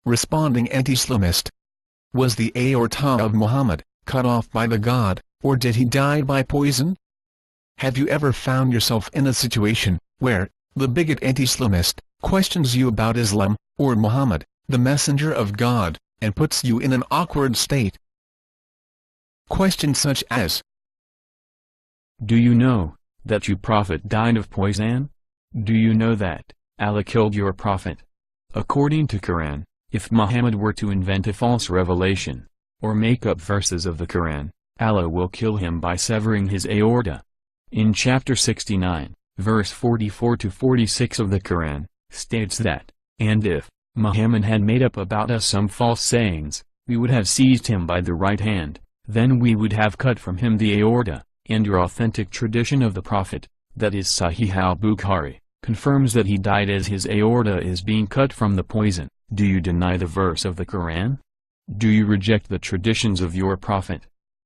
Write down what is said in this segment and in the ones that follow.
Responding anti-Islamist. Was the aorta of Muhammad cut off by the god, or did he die by poison? Have you ever found yourself in a situation where the bigot anti-Islamist questions you about Islam, or Muhammad, the messenger of God, and puts you in an awkward state? Questions such as, do you know that your prophet died of poison? Do you know that Allah killed your prophet? According to Quran, if Muhammad were to invent a false revelation, or make up verses of the Quran, Allah will kill him by severing his aorta. In chapter 69, verse 44-46 of the Quran, states that, and if Muhammad had made up about us some false sayings, we would have seized him by the right hand, then we would have cut from him the aorta. And your authentic tradition of the Prophet, that is Sahih al-Bukhari, confirms that he died as his aorta is being cut from the poison. Do you deny the verse of the Quran? Do you reject the traditions of your Prophet?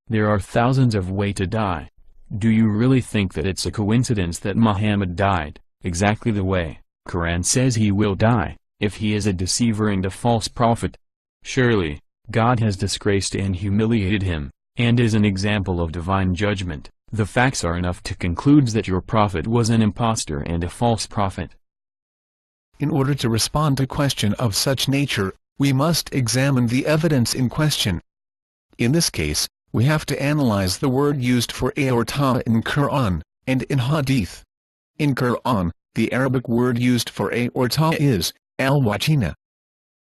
There are thousands of ways to die. Do you really think that it's a coincidence that Muhammad died exactly the way Quran says he will die, if he is a deceiver and a false prophet? Surely, God has disgraced and humiliated him, and is an example of divine judgment. The facts are enough to conclude that your prophet was an impostor and a false prophet. In order to respond to a question of such nature, we must examine the evidence in question. In this case, we have to analyze the word used for aorta in Quran, and in Hadith. In Quran, the Arabic word used for aorta is al-wajina.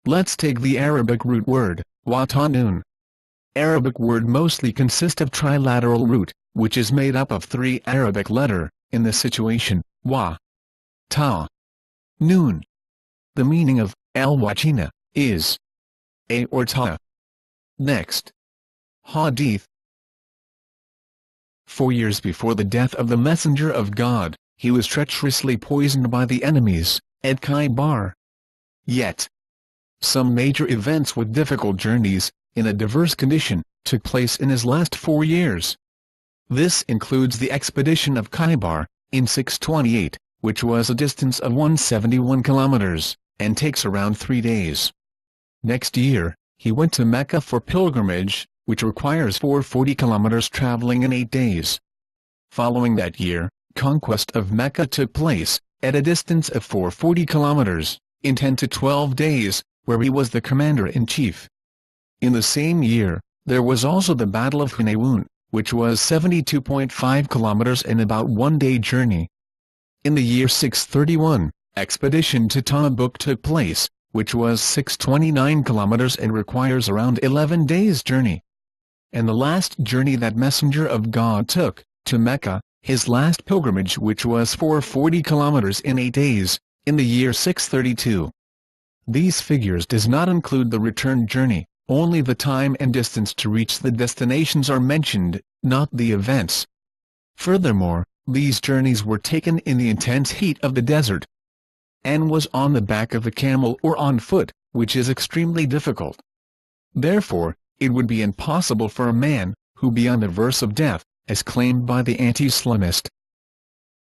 Let's take the Arabic root word, watanun. Arabic word mostly consist of trilateral root, which is made up of three Arabic letter, in this situation, wa, ta, nun. The meaning of al-wajina is aorta. Next. Hadith. 4 years before the death of the Messenger of God, he was treacherously poisoned by the enemies, at Khaybar. Yet, some major events with difficult journeys, in a diverse condition, took place in his last 4 years. This includes the expedition of Khaybar, in 628, which was a distance of 171 kilometers, and takes around 3 days. Next year, he went to Mecca for pilgrimage, which requires 440 kilometers traveling in 8 days. Following that year, conquest of Mecca took place, at a distance of 440 kilometers, in 10 to 12 days, where he was the commander-in-chief. In the same year, there was also the Battle of Hunayn, which was 72.5 kilometers and about 1 day journey. In the year 631, expedition to Tabuk took place, which was 629 kilometers and requires around 11 days journey. And the last journey that Messenger of God took, to Mecca, his last pilgrimage, which was 440 kilometers in 8 days, in the year 632. These figures does not include the return journey. Only the time and distance to reach the destinations are mentioned, not the events. Furthermore, these journeys were taken in the intense heat of the desert, and was on the back of a camel or on foot, which is extremely difficult. Therefore, it would be impossible for a man, who be on the verge of death, as claimed by the anti-Islamist.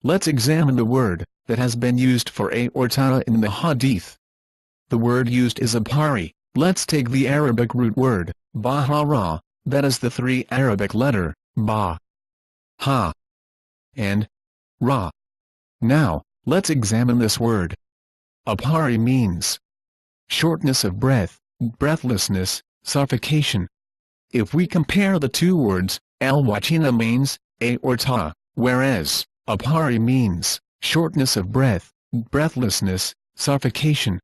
Let's examine the word that has been used for aorta in the Hadith. The word used is abhari. Let's take the Arabic root word, bahara, that is the three Arabic letter, ba, ha, and ra. Now, let's examine this word. Abhari means shortness of breath, breathlessness, suffocation. If we compare the two words, al-wajina means aorta, whereas abhari means shortness of breath, breathlessness, suffocation.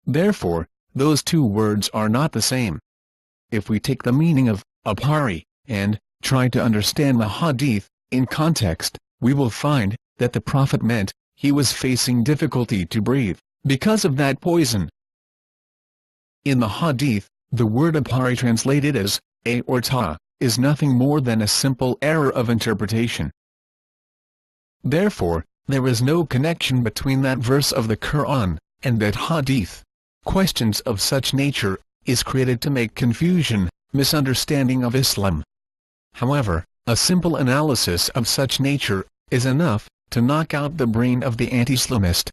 Therefore, those two words are not the same. If we take the meaning of abhari and try to understand the hadith in context, we will find that the Prophet meant he was facing difficulty to breathe because of that poison. In the hadith, the word abhari translated as aorta is nothing more than a simple error of interpretation. Therefore, there is no connection between that verse of the Quran and that hadith. Questions of such nature is created to make confusion, misunderstanding of Islam. However, a simple analysis of such nature is enough to knock out the brain of the anti-Islamist.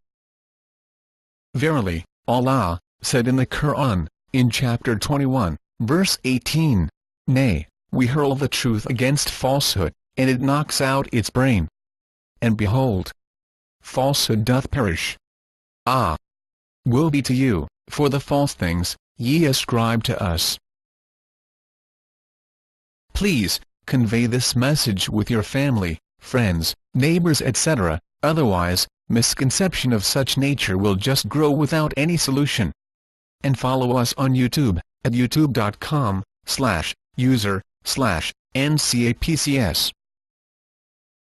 Verily, Allah said in the Quran, In chapter 21, verse 18, "Nay, we hurl the truth against falsehood, and it knocks out its brain. And behold, falsehood doth perish. Ah! Woe be to you, for the false things ye ascribe to us." Please, convey this message with your family, friends, neighbors etc., otherwise, misconception of such nature will just grow without any solution. And follow us on YouTube, at youtube.com/user/ncapcs.